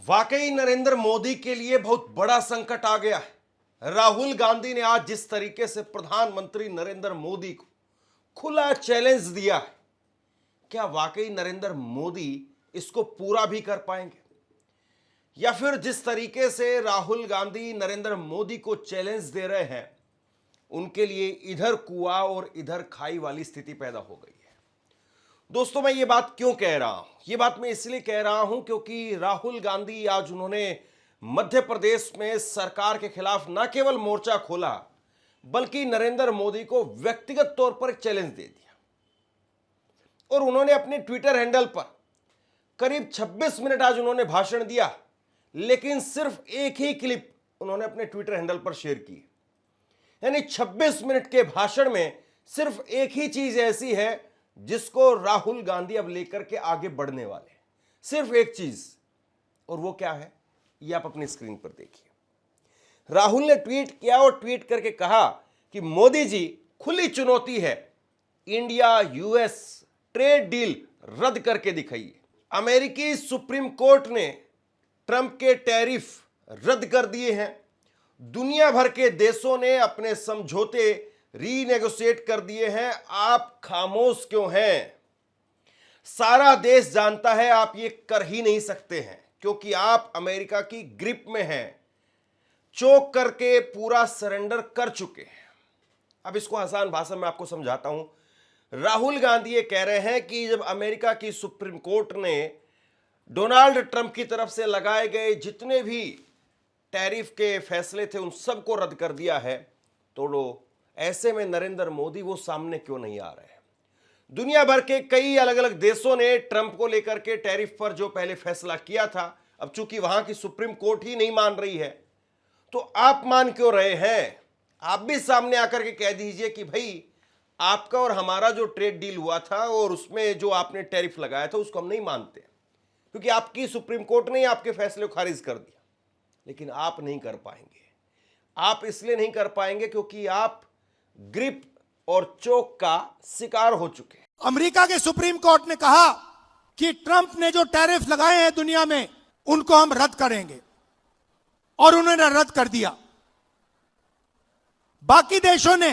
वाकई नरेंद्र मोदी के लिए बहुत बड़ा संकट आ गया है। राहुल गांधी ने आज जिस तरीके से प्रधानमंत्री नरेंद्र मोदी को खुला चैलेंज दिया है, क्या वाकई नरेंद्र मोदी इसको पूरा भी कर पाएंगे? या फिर जिस तरीके से राहुल गांधी नरेंद्र मोदी को चैलेंज दे रहे हैं, उनके लिए इधर कुआं और इधर खाई वाली स्थिति पैदा हो गई है। दोस्तों, मैं ये बात क्यों कह रहा हूं? ये बात मैं इसलिए कह रहा हूं क्योंकि राहुल गांधी आज उन्होंने मध्य प्रदेश में सरकार के खिलाफ न केवल मोर्चा खोला, बल्कि नरेंद्र मोदी को व्यक्तिगत तौर पर एक चैलेंज दे दिया। और उन्होंने अपने ट्विटर हैंडल पर करीब 26 मिनट आज उन्होंने भाषण दिया, लेकिन सिर्फ एक ही क्लिप उन्होंने अपने ट्विटर हैंडल पर शेयर की। यानी 26 मिनट के भाषण में सिर्फ एक ही चीज ऐसी है जिसको राहुल गांधी अब लेकर के आगे बढ़ने वाले हैं। सिर्फ एक चीज, और वो क्या है ये आप अपनी स्क्रीन पर देखिए। राहुल ने ट्वीट किया और ट्वीट करके कहा कि मोदी जी, खुली चुनौती है, इंडिया यूएस ट्रेड डील रद्द करके दिखाइए। अमेरिकी सुप्रीम कोर्ट ने ट्रंप के टैरिफ रद्द कर दिए हैं। दुनिया भर के देशों ने अपने समझौते रीनेगोशिएट कर दिए हैं। आप खामोश क्यों हैं? सारा देश जानता है आप ये कर ही नहीं सकते हैं, क्योंकि आप अमेरिका की ग्रिप में हैं, चोक करके पूरा सरेंडर कर चुके हैं। अब इसको आसान भाषा में आपको समझाता हूं। राहुल गांधी ये कह रहे हैं कि जब अमेरिका की सुप्रीम कोर्ट ने डोनाल्ड ट्रंप की तरफ से लगाए गए जितने भी टैरिफ के फैसले थे उन सबको रद्द कर दिया है, तो ऐसे में नरेंद्र मोदी वो सामने क्यों नहीं आ रहे हैं? दुनिया भर के कई अलग अलग देशों ने ट्रंप को लेकर के टैरिफ पर जो पहले फैसला किया था, अब चूंकि वहां की सुप्रीम कोर्ट ही नहीं मान रही है, तो आप मान क्यों रहे हैं? आप भी सामने आकर के कह दीजिए कि भाई, आपका और हमारा जो ट्रेड डील हुआ था और उसमें जो आपने टैरिफ लगाया था उसको हम नहीं मानते, क्योंकि आपकी सुप्रीम कोर्ट ने आपके फैसले को खारिज कर दिया। लेकिन आप नहीं कर पाएंगे। आप इसलिए नहीं कर पाएंगे क्योंकि आप ग्रिप और चोक का शिकार हो चुके हैं। अमेरिका के सुप्रीम कोर्ट ने कहा कि ट्रंप ने जो टैरिफ लगाए हैं दुनिया में, उनको हम रद्द करेंगे, और उन्होंने रद्द कर दिया। बाकी देशों ने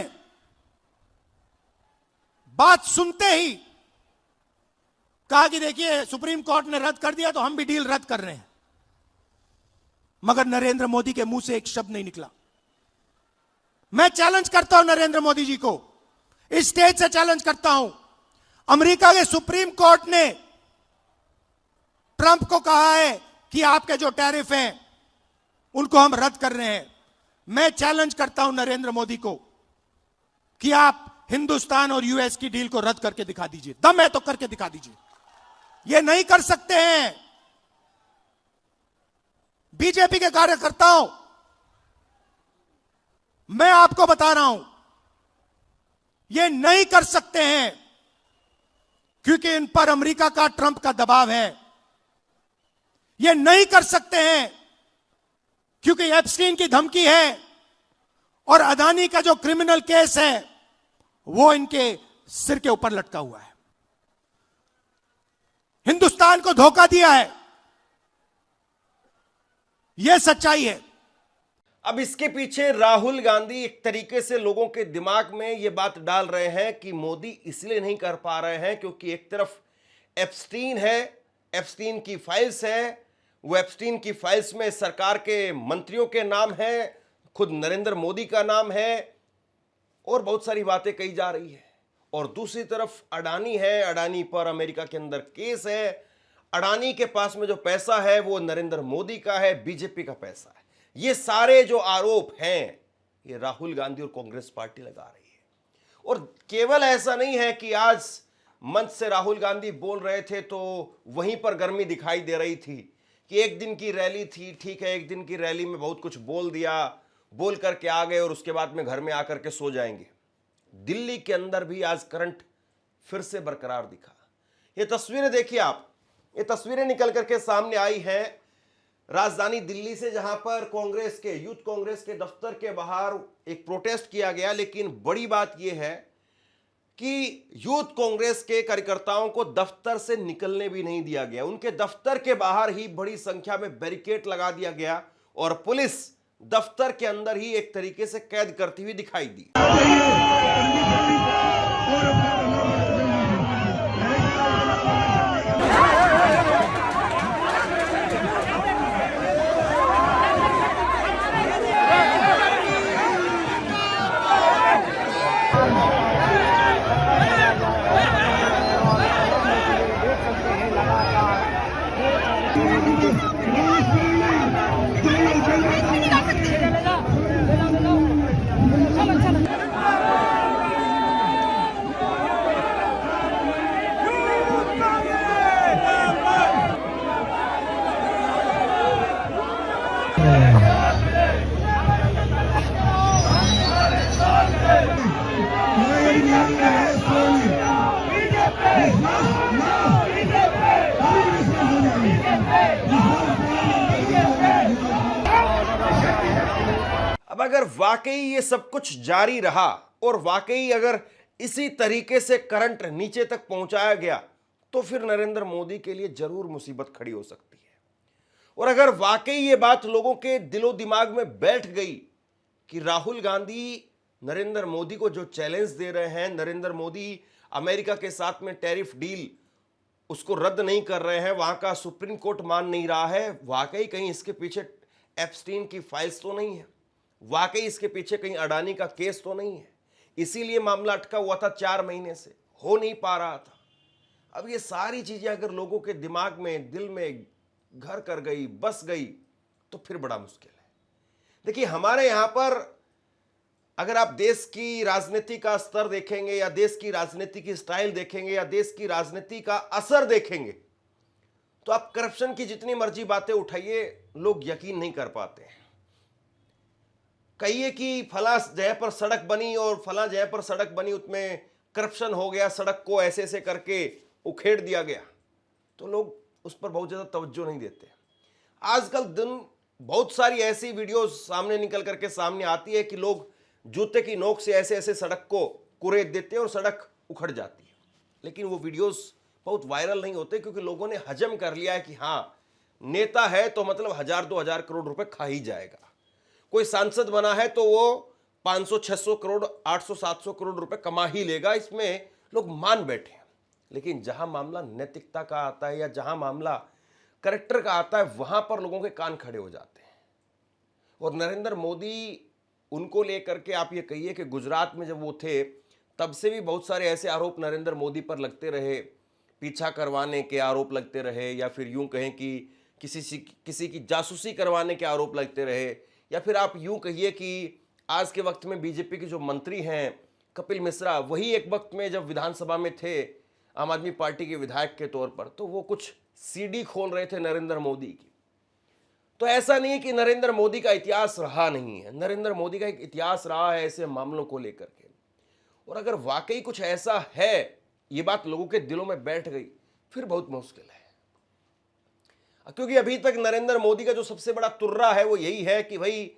बात सुनते ही कहा कि देखिए, सुप्रीम कोर्ट ने रद्द कर दिया तो हम भी डील रद्द कर रहे हैं। मगर नरेंद्र मोदी के मुंह से एक शब्द नहीं निकला। मैं चैलेंज करता हूं नरेंद्र मोदी जी को, इस स्टेज से चैलेंज करता हूं। अमेरिका के सुप्रीम कोर्ट ने ट्रंप को कहा है कि आपके जो टैरिफ हैं उनको हम रद्द कर रहे हैं। मैं चैलेंज करता हूं नरेंद्र मोदी को कि आप हिंदुस्तान और यूएस की डील को रद्द करके दिखा दीजिए। दम है तो करके दिखा दीजिए। ये नहीं कर सकते हैं। बीजेपी के कार्यकर्ताओं, मैं आपको बता रहा हूं, ये नहीं कर सकते हैं, क्योंकि इन पर अमेरिका का, ट्रंप का दबाव है। ये नहीं कर सकते हैं क्योंकि एप्स्टीन की धमकी है और अदानी का जो क्रिमिनल केस है वो इनके सिर के ऊपर लटका हुआ है। हिंदुस्तान को धोखा दिया है, यह सच्चाई है। अब इसके पीछे राहुल गांधी एक तरीके से लोगों के दिमाग में यह बात डाल रहे हैं कि मोदी इसलिए नहीं कर पा रहे हैं क्योंकि एक तरफ एप्स्टीन है, एप्स्टीन की फाइल्स है, वो एप्स्टीन की फाइल्स में सरकार के मंत्रियों के नाम है, खुद नरेंद्र मोदी का नाम है, और बहुत सारी बातें कही जा रही है। और दूसरी तरफ अडानी है, अडानी पर अमेरिका के अंदर केस है, अडानी के पास में जो पैसा है वो नरेंद्र मोदी का है, बीजेपी का पैसा है। ये सारे जो आरोप हैं ये राहुल गांधी और कांग्रेस पार्टी लगा रही है। और केवल ऐसा नहीं है कि आज मंच से राहुल गांधी बोल रहे थे तो वहीं पर गर्मी दिखाई दे रही थी कि एक दिन की रैली थी, ठीक है, एक दिन की रैली में बहुत कुछ बोल दिया, बोल करके आ गए और उसके बाद में घर में आकर के सो जाएंगे। दिल्ली के अंदर भी आज करंट फिर से बरकरार दिखा। ये तस्वीरें देखिए आप, ये तस्वीरें निकल करके सामने आई हैं राजधानी दिल्ली से, जहां पर कांग्रेस के, यूथ कांग्रेस के दफ्तर के बाहर एक प्रोटेस्ट किया गया। लेकिन बड़ी बात यह है कि यूथ कांग्रेस के कार्यकर्ताओं को दफ्तर से निकलने भी नहीं दिया गया। उनके दफ्तर के बाहर ही बड़ी संख्या में बैरिकेड लगा दिया गया और पुलिस दफ्तर के अंदर ही एक तरीके से कैद करती हुई दिखाई दी। अब अगर वाकई ये सब कुछ जारी रहा और वाकई अगर इसी तरीके से करंट नीचे तक पहुंचाया गया तो फिर नरेंद्र मोदी के लिए जरूर मुसीबत खड़ी हो सकती है। और अगर वाकई ये बात लोगों के दिलो दिमाग में बैठ गई कि राहुल गांधी नरेंद्र मोदी को जो चैलेंज दे रहे हैं, नरेंद्र मोदी अमेरिका के साथ में टैरिफ डील उसको रद्द नहीं कर रहे हैं, वहां का सुप्रीम कोर्ट मान नहीं रहा है, वाकई कहीं इसके पीछे एप्स्टीन की फाइल्स तो नहीं है, वाकई इसके पीछे कहीं अडानी का केस तो नहीं है, इसीलिए मामला अटका हुआ था 4 महीने से, हो नहीं पा रहा था। अब ये सारी चीजें अगर लोगों के दिमाग में, दिल में घर कर गई, बस गई, तो फिर बड़ा मुश्किल है। देखिए, हमारे यहां पर अगर आप देश की राजनीति का स्तर देखेंगे या देश की राजनीति की स्टाइल देखेंगे या देश की राजनीति का असर देखेंगे तो आप करप्शन की जितनी मर्जी बातें उठाइए, लोग यकीन नहीं कर पाते हैं। कहिए कि फला जगह पर सड़क बनी और फला जगह पर सड़क बनी, उसमें करप्शन हो गया, सड़क को ऐसे ऐसे करके उखेड़ दिया गया, तो लोग उस पर बहुत ज़्यादा तवज्जो नहीं देते। आजकल दिन बहुत सारी ऐसी वीडियोस सामने निकल करके सामने आती है कि लोग जूते की नोक से ऐसे ऐसे सड़क को कुरेद देते हैं और सड़क उखड़ जाती है, लेकिन वो वीडियोस बहुत वायरल नहीं होते क्योंकि लोगों ने हजम कर लिया है कि हाँ, नेता है तो मतलब 1000-2000 करोड़ रुपए खा ही जाएगा, कोई सांसद बना है तो वो 500-600 करोड़ 800-700 करोड़ रुपए कमा ही लेगा, इसमें लोग मान बैठे हैं। लेकिन जहां मामला नैतिकता का आता है या जहां मामला करेक्टर का आता है, वहां पर लोगों के कान खड़े हो जाते हैं। और नरेंद्र मोदी, उनको लेकर के आप ये कहिए कि गुजरात में जब वो थे तब से भी बहुत सारे ऐसे आरोप नरेंद्र मोदी पर लगते रहे, पीछा करवाने के आरोप लगते रहे, या फिर यूं कहें कि किसी की जासूसी करवाने के आरोप लगते रहे, या फिर आप यूं कहिए कि आज के वक्त में बीजेपी के जो मंत्री हैं कपिल मिश्रा, वही एक वक्त में जब विधानसभा में थे आम आदमी पार्टी के विधायक के तौर पर, तो वो कुछ सीडी खोल रहे थे नरेंद्र मोदी की। तो ऐसा नहीं है कि नरेंद्र मोदी का इतिहास रहा नहीं है, नरेंद्र मोदी का एक इतिहास रहा है ऐसे मामलों को लेकर के। और अगर वाकई कुछ ऐसा है, ये बात लोगों के दिलों में बैठ गई, फिर बहुत मुश्किल है। क्योंकि अभी तक नरेंद्र मोदी का जो सबसे बड़ा तुर्रा है वो यही है कि भाई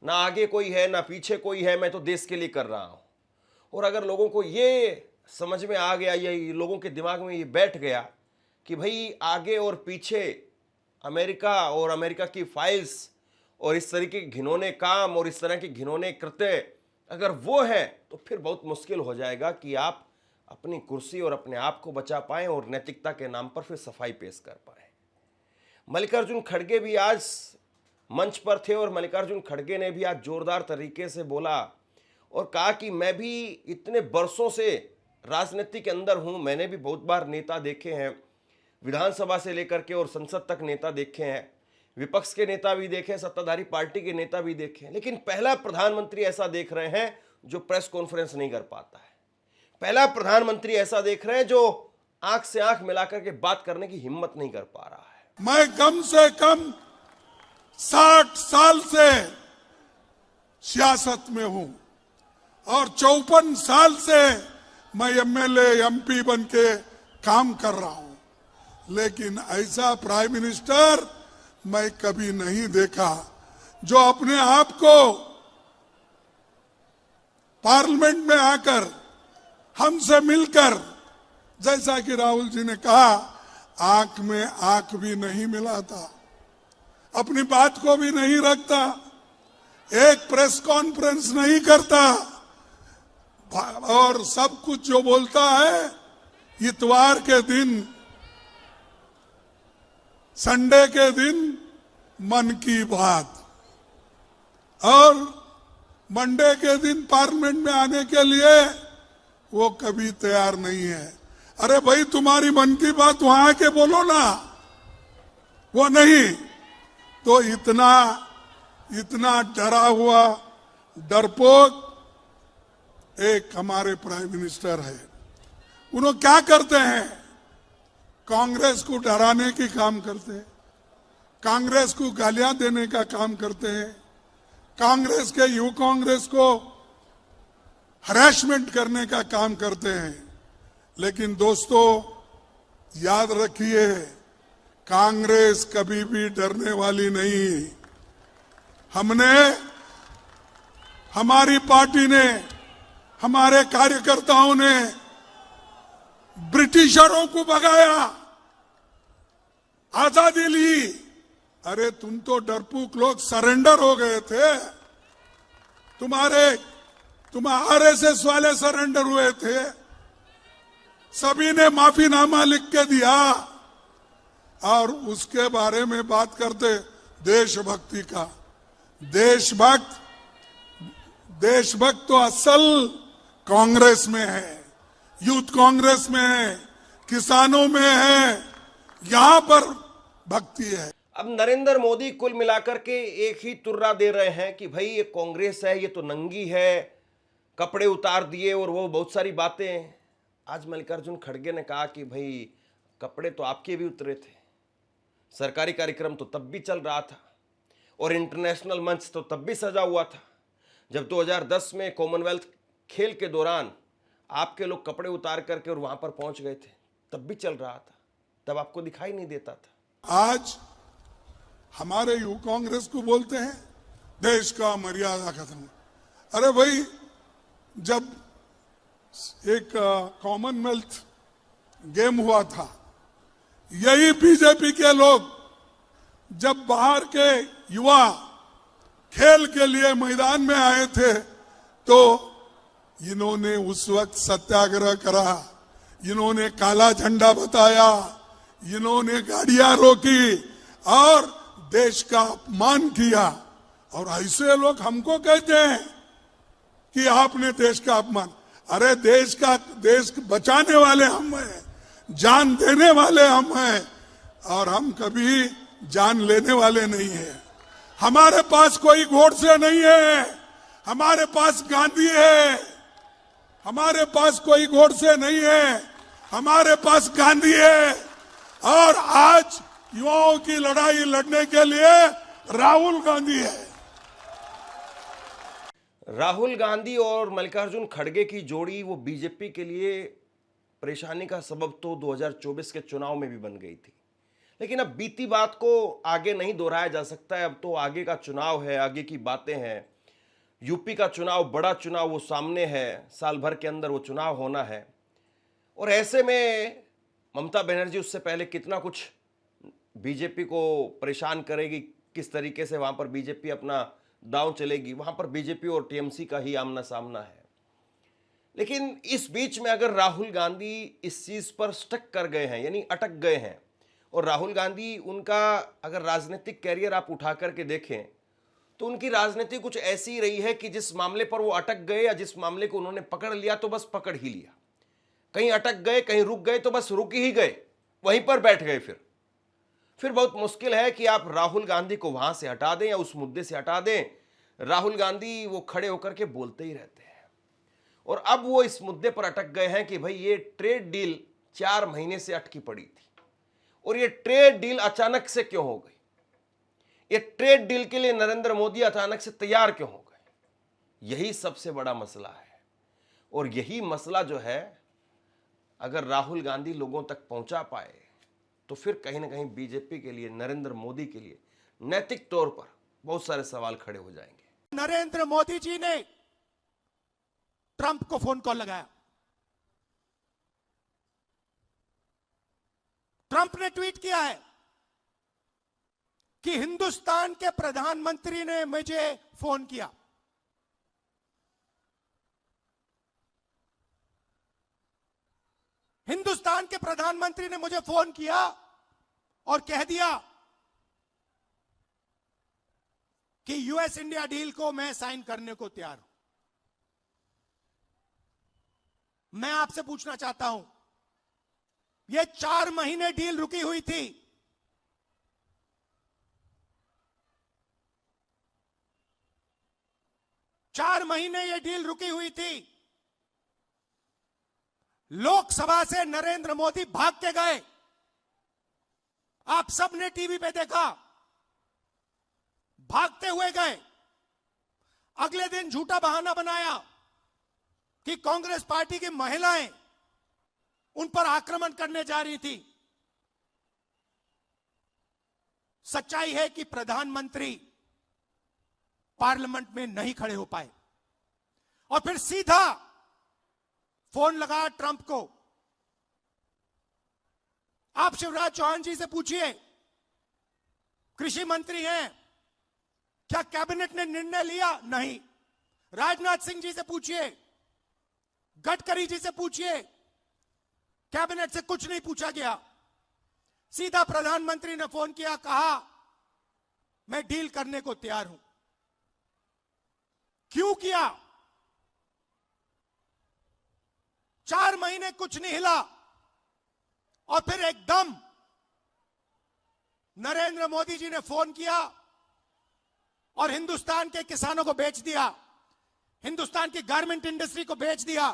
ना आगे कोई है ना पीछे कोई है, मैं तो देश के लिए कर रहा हूं। और अगर लोगों को ये समझ में आ गया, ये लोगों के दिमाग में ये बैठ गया कि भाई आगे और पीछे अमेरिका और अमेरिका की फाइल्स और इस तरीके के घिनौने काम और इस तरह के घिनौने कृत्य अगर वो है, तो फिर बहुत मुश्किल हो जाएगा कि आप अपनी कुर्सी और अपने आप को बचा पाएं और नैतिकता के नाम पर फिर सफाई पेश कर पाएं। मल्लिकार्जुन खड़गे भी आज मंच पर थे और मल्लिकार्जुन खड़गे ने भी आज जोरदार तरीके से बोला और कहा कि मैं भी इतने बरसों से राजनीति के अंदर हूं, मैंने भी बहुत बार नेता देखे हैं, विधानसभा से लेकर के और संसद तक नेता देखे हैं, विपक्ष के नेता भी देखे, सत्ताधारी पार्टी के नेता भी देखे, लेकिन पहला प्रधानमंत्री ऐसा देख रहे हैं जो प्रेस कॉन्फ्रेंस नहीं कर पाता है। पहला प्रधानमंत्री ऐसा देख रहे हैं जो आंख से आंख मिलाकर के बात करने की हिम्मत नहीं कर पा रहा है। मैं कम से कम 60 साल से सियासत में हूं और 54 साल से मैं एमएलए एमपी बन के काम कर रहा हूं, लेकिन ऐसा प्राइम मिनिस्टर मैं कभी नहीं देखा जो अपने आप को पार्लियामेंट में आकर हमसे मिलकर, जैसा कि राहुल जी ने कहा, आंख में आंख भी नहीं मिलाता, अपनी बात को भी नहीं रखता, एक प्रेस कॉन्फ्रेंस नहीं करता, और सब कुछ जो बोलता है इतवार के दिन, संडे के दिन मन की बात, और मंडे के दिन पार्लियामेंट में आने के लिए वो कभी तैयार नहीं है। अरे भाई, तुम्हारी मन की बात वहां आके बोलो ना, वो नहीं तो इतना डरा हुआ डरपोक एक हमारे प्राइम मिनिस्टर है। उन्होंने क्या करते हैं? कांग्रेस को डराने की काम करते हैं, कांग्रेस को गालियां देने का काम करते हैं, कांग्रेस के युवा कांग्रेस को हरासमेंट करने का काम करते हैं। लेकिन दोस्तों, याद रखिए, कांग्रेस कभी भी डरने वाली नहीं। हमारी पार्टी ने, हमारे कार्यकर्ताओं ने ब्रिटिशरों को भगाया, आजादी ली। अरे तुम तो डरपोक लोग सरेंडर हो गए थे, तुम आरएसएस वाले सरेंडर हुए थे, सभी ने माफीनामा लिख के दिया, और उसके बारे में बात करते देशभक्ति का। देशभक्त तो असल कांग्रेस में है, यूथ कांग्रेस में है, किसानों में है, यहां पर भक्ति है। अब नरेंद्र मोदी कुल मिलाकर के एक ही तुर्रा दे रहे हैं कि भाई ये कांग्रेस है, ये तो नंगी है, कपड़े उतार दिए और वो बहुत सारी बातें। आज मल्लिकार्जुन खड़गे ने कहा कि भाई कपड़े तो आपके भी उतरे थे, सरकारी कार्यक्रम तो तब भी चल रहा था, और इंटरनेशनल मंच तो तब भी सजा हुआ था। जब 2010 में कॉमनवेल्थ खेल के दौरान आपके लोग कपड़े उतार करके और वहां पर पहुंच गए थे, तब भी चल रहा था, तब आपको दिखाई नहीं देता था। आज हमारे युवा कांग्रेस को बोलते हैं देश का मर्यादा खत्म। अरे भाई, जब एक कॉमनवेल्थ गेम हुआ था, यही बीजेपी के लोग जब बाहर के युवा खेल के लिए मैदान में आए थे, तो इन्होंने उस वक्त सत्याग्रह करा, इन्होंने काला झंडा बताया, इन्होंने गाड़ियां रोकी और देश का अपमान किया। और ऐसे लोग हमको कहते हैं कि आपने देश का अपमान। अरे देश बचाने वाले हम हैं, जान देने वाले हम हैं, और हम कभी जान लेने वाले नहीं हैं। हमारे पास कोई गोडसे नहीं है, हमारे पास गांधी है। हमारे पास कोई गोडसे नहीं है, हमारे पास गांधी है। और आज युवाओं की लड़ाई लड़ने के लिए राहुल गांधी है। राहुल गांधी और मल्लिकार्जुन खड़गे की जोड़ी वो बीजेपी के लिए परेशानी का सबब तो 2024 के चुनाव में भी बन गई थी। लेकिन अब बीती बात को आगे नहीं दोहराया जा सकता है। अब तो आगे का चुनाव है, आगे की बातें हैं। यूपी का चुनाव, बड़ा चुनाव वो सामने है, साल भर के अंदर वो चुनाव होना है। और ऐसे में ममता बनर्जी उससे पहले कितना कुछ बीजेपी को परेशान करेगी, किस तरीके से वहां पर बीजेपी अपना दांव चलेगी, वहां पर बीजेपी और टीएमसी का ही आमना सामना है। लेकिन इस बीच में अगर राहुल गांधी इस चीज पर स्टक कर गए हैं, यानी अटक गए हैं, और राहुल गांधी, उनका अगर राजनीतिक कैरियर आप उठा करके देखें तो उनकी राजनीति कुछ ऐसी रही है कि जिस मामले पर वो अटक गए या जिस मामले को उन्होंने पकड़ लिया तो बस पकड़ ही लिया। कहीं अटक गए, कहीं रुक गए तो बस रुक ही गए, वहीं पर बैठ गए। फिर बहुत मुश्किल है कि आप राहुल गांधी को वहां से हटा दें या उस मुद्दे से हटा दें। राहुल गांधी वो खड़े होकर के बोलते ही रहते हैं। और अब वो इस मुद्दे पर अटक गए हैं कि भाई ये ट्रेड डील 4 महीने से अटकी पड़ी थी, और ये ट्रेड डील अचानक से क्यों हो गई? ये ट्रेड डील के लिए नरेंद्र मोदी अचानक से तैयार क्यों हो गए? यही सबसे बड़ा मसला है। और यही मसला जो है, अगर राहुल गांधी लोगों तक पहुंचा पाए तो फिर कहीं ना कहीं बीजेपी के लिए, नरेंद्र मोदी के लिए नैतिक तौर पर बहुत सारे सवाल खड़े हो जाएंगे। नरेंद्र मोदी जी ने ट्रंप को फोन कॉल लगाया, ट्रंप ने ट्वीट किया है कि हिंदुस्तान के प्रधानमंत्री ने मुझे फोन किया। हिंदुस्तान के प्रधानमंत्री ने मुझे फोन किया और कह दिया कि यूएस इंडिया डील को मैं साइन करने को तैयार हूं। मैं आपसे पूछना चाहता हूं, यह 4 महीने डील रुकी हुई थी। चार महीने यह डील रुकी हुई थी। लोकसभा से नरेंद्र मोदी भाग के गए। आप सबने टीवी पे देखा, भागते हुए गए। अगले दिन झूठा बहाना बनाया कि कांग्रेस पार्टी की महिलाएं उन पर आक्रमण करने जा रही थी। सच्चाई है कि प्रधानमंत्री पार्लियामेंट में नहीं खड़े हो पाए और फिर सीधा फोन लगा ट्रंप को। आप शिवराज चौहान जी से पूछिए, कृषि मंत्री हैं, क्या कैबिनेट ने निर्णय लिया? नहीं। राजनाथ सिंह जी से पूछिए, गडकरी जी से पूछिए, कैबिनेट से कुछ नहीं पूछा गया। सीधा प्रधानमंत्री ने फोन किया, कहा मैं डील करने को तैयार हूं। क्यों किया? 4 महीने कुछ नहीं हिला और फिर एकदम नरेंद्र मोदी जी ने फोन किया और हिंदुस्तान के किसानों को बेच दिया, हिंदुस्तान की गारमेंट इंडस्ट्री को बेच दिया,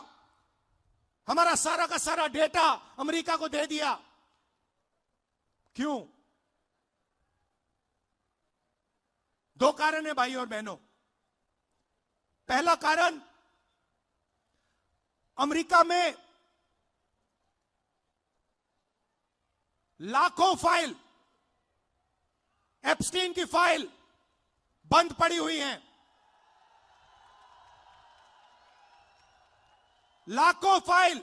हमारा सारा का सारा डेटा अमेरिका को दे दिया। क्यों? 2 कारण है भाई और बहनों। पहला कारण, अमेरिका में लाखों फाइल, एप्स्टीन की फाइल बंद पड़ी हुई हैं। लाखों फाइल,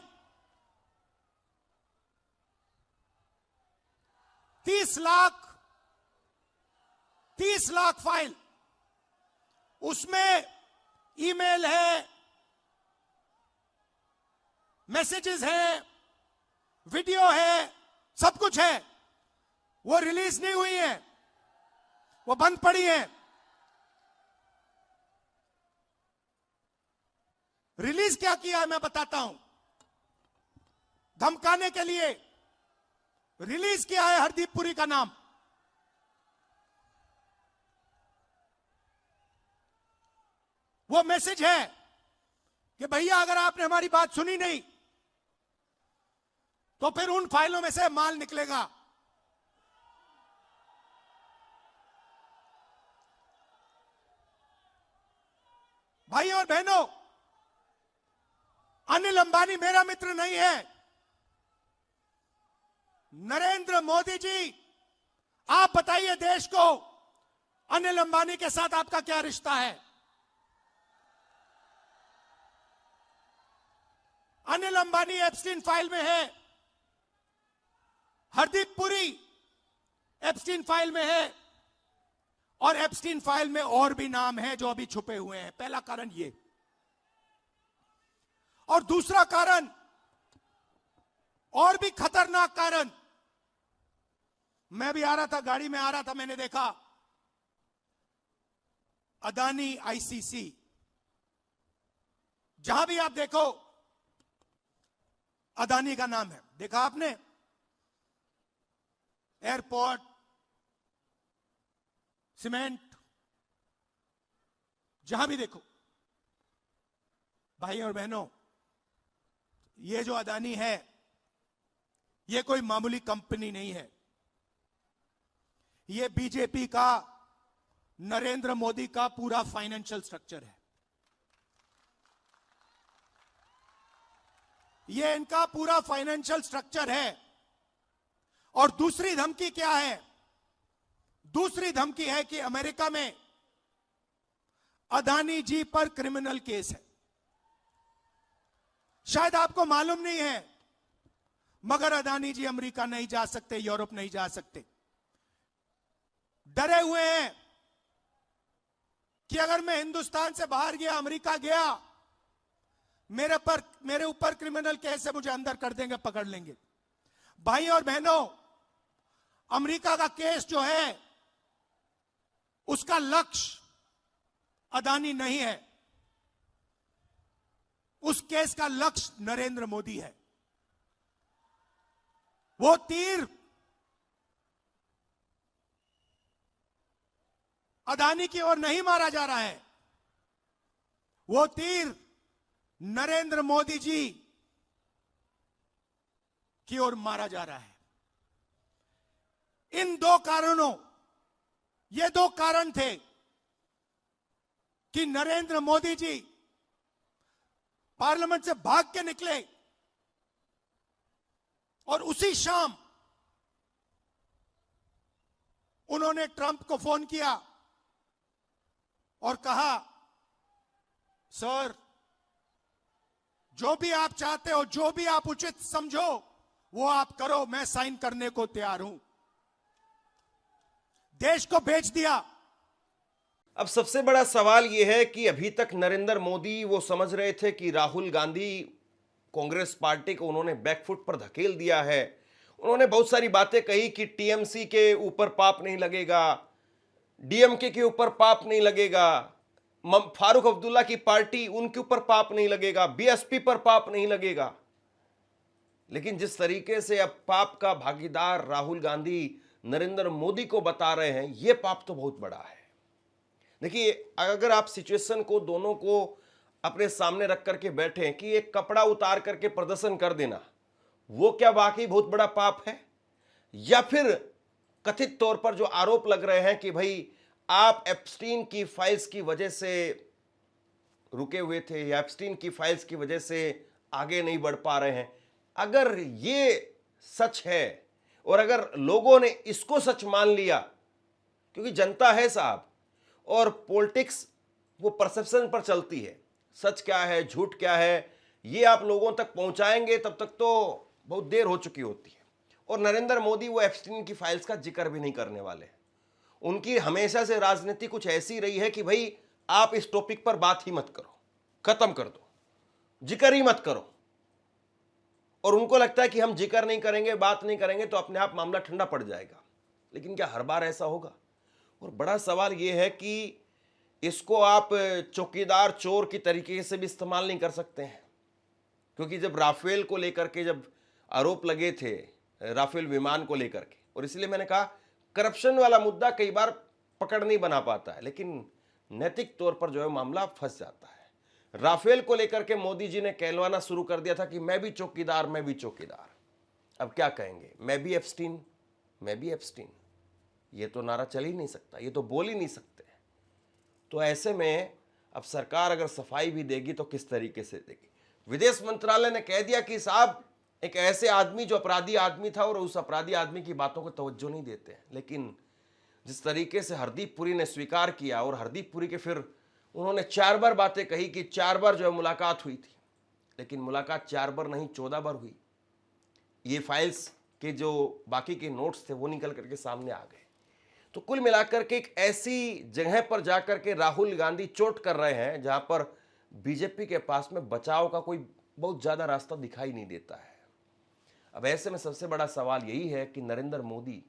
30 लाख फाइल, उसमें ईमेल है, मैसेजेस हैं, वीडियो है, सब कुछ है। वो रिलीज नहीं हुई है, वो बंद पड़ी है। रिलीज क्या किया है मैं बताता हूं। धमकाने के लिए रिलीज किया है हरदीप पुरी का नाम। वो मैसेज है कि भैया अगर आपने हमारी बात सुनी नहीं तो फिर उन फाइलों में से माल निकलेगा। भाई और बहनों, अनिल अंबानी मेरा मित्र नहीं है। नरेंद्र मोदी जी, आप बताइए देश को, अनिल अंबानी के साथ आपका क्या रिश्ता है? अनिल अंबानी एप्स्टीन फाइल में है, हरदीप पुरी एप्स्टीन फाइल में है, और एप्स्टीन फाइल में और भी नाम है जो अभी छुपे हुए हैं। पहला कारण ये। और दूसरा कारण, और भी खतरनाक कारण, मैं भी आ रहा था, गाड़ी में आ रहा था, मैंने देखा अदानी आईसीसी, जहां भी आप देखो अदानी का नाम है। देखा आपने? एयरपोर्ट, सीमेंट, जहां भी देखो। भाई और बहनों, ये जो अदानी है, ये कोई मामूली कंपनी नहीं है। ये बीजेपी का, नरेंद्र मोदी का पूरा फाइनेंशियल स्ट्रक्चर है। ये इनका पूरा फाइनेंशियल स्ट्रक्चर है। और दूसरी धमकी क्या है? दूसरी धमकी है कि अमेरिका में अदानी जी पर क्रिमिनल केस है। शायद आपको मालूम नहीं है, मगर अदानी जी अमेरिका नहीं जा सकते, यूरोप नहीं जा सकते। डरे हुए हैं कि अगर मैं हिंदुस्तान से बाहर गया, अमेरिका गया, मेरे ऊपर क्रिमिनल केस है, मुझे अंदर कर देंगे, पकड़ लेंगे। भाई और बहनों, अमेरिका का केस जो है उसका लक्ष्य अदानी नहीं है, उस केस का लक्ष्य नरेंद्र मोदी है। वो तीर अदानी की ओर नहीं मारा जा रहा है, वो तीर नरेंद्र मोदी जी की ओर मारा जा रहा है। इन दो कारणों, ये दो कारण थे कि नरेंद्र मोदी जी पार्लियामेंट से भाग के निकले और उसी शाम उन्होंने ट्रंप को फोन किया और कहा, सर जो भी आप चाहते हो, जो भी आप उचित समझो वो आप करो, मैं साइन करने को तैयार हूं। देश को बेच दिया। अब सबसे बड़ा सवाल यह है कि अभी तक नरेंद्र मोदी वो समझ रहे थे कि राहुल गांधी कांग्रेस पार्टी को उन्होंने बैकफुट पर धकेल दिया है। उन्होंने बहुत सारी बातें कही कि टीएमसी के ऊपर पाप नहीं लगेगा, डीएमके के ऊपर पाप नहीं लगेगा, फारूक अब्दुल्ला की पार्टी उनके ऊपर पाप नहीं लगेगा, बीएसपी पर पाप नहीं लगेगा। लेकिन जिस तरीके से अब पाप का भागीदार राहुल गांधी नरेंद्र मोदी को बता रहे हैं, यह पाप तो बहुत बड़ा है। देखिए, अगर आप सिचुएशन को दोनों को अपने सामने रख करके बैठे कि एक कपड़ा उतार करके प्रदर्शन कर देना, वो क्या वाकई बहुत बड़ा पाप है? या फिर कथित तौर पर जो आरोप लग रहे हैं कि भाई आप एप्स्टीन की फाइल्स की वजह से रुके हुए थे या एप्स्टीन की फाइल्स की वजह से आगे नहीं बढ़ पा रहे हैं, अगर ये सच है और अगर लोगों ने इसको सच मान लिया, क्योंकि जनता है साहब और पॉलिटिक्स वो परसेप्शन पर चलती है, सच क्या है झूठ क्या है ये आप लोगों तक पहुंचाएंगे तब तक तो बहुत देर हो चुकी होती है। और नरेंद्र मोदी वो एप्स्टीन की फाइल्स का जिक्र भी नहीं करने वाले। उनकी हमेशा से राजनीति कुछ ऐसी रही है कि भाई आप इस टॉपिक पर बात ही मत करो, खत्म कर दो, जिक्र ही मत करो। और उनको लगता है कि हम जिक्र नहीं करेंगे, बात नहीं करेंगे तो अपने आप मामला ठंडा पड़ जाएगा। लेकिन क्या हर बार ऐसा होगा? और बड़ा सवाल यह है कि इसको आप चौकीदार चोर की तरीके से भी इस्तेमाल नहीं कर सकते हैं, क्योंकि जब राफेल को लेकर के जब आरोप लगे थे, राफेल विमान को लेकर के, और इसलिए मैंने कहा करप्शन वाला मुद्दा कई बार पकड़ नहीं बना पाता है, लेकिन नैतिक तौर पर जो है मामला फंस जाता है। राफेल को लेकर के मोदी जी ने कहलवाना शुरू कर दिया था कि मैं भी चौकीदार, मैं भी चौकीदार। अब क्या कहेंगे, मैं भी एप्स्टीन, मैं भी एप्स्टीन? ये तो नारा चल ही नहीं सकता, ये तो बोल ही नहीं सकते। तो ऐसे में अब सरकार अगर सफाई भी देगी तो किस तरीके से देगी? विदेश मंत्रालय ने कह दिया कि साहब एक ऐसे आदमी जो अपराधी आदमी था और उस अपराधी आदमी की बातों को तवज्जो नहीं देते हैं। लेकिन जिस तरीके से हरदीप पुरी ने स्वीकार किया, और हरदीप पुरी के फिर उन्होंने 4 बार बातें कही कि 4 बार जो है मुलाकात हुई थी, लेकिन मुलाकात 4 बार नहीं 14 बार हुई। ये फाइल्स के जो बाकी के नोट्स थे वो निकल करके सामने आ गए। तो कुल मिलाकर के एक ऐसी जगह पर जाकर के राहुल गांधी चोट कर रहे हैं जहां पर बीजेपी के पास में बचाव का कोई बहुत ज्यादा रास्ता दिखाई नहीं देता है। अब ऐसे में सबसे बड़ा सवाल यही है कि नरेंद्र मोदी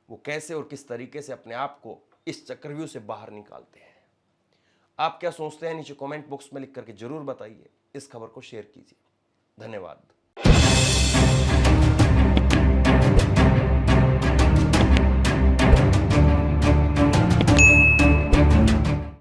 वो कैसे और किस तरीके से अपने आप को इस चक्रव्यूह से बाहर निकालते हैं। आप क्या सोचते हैं नीचे कमेंट बॉक्स में लिख करके जरूर बताइए। इस खबर को शेयर कीजिए। धन्यवाद।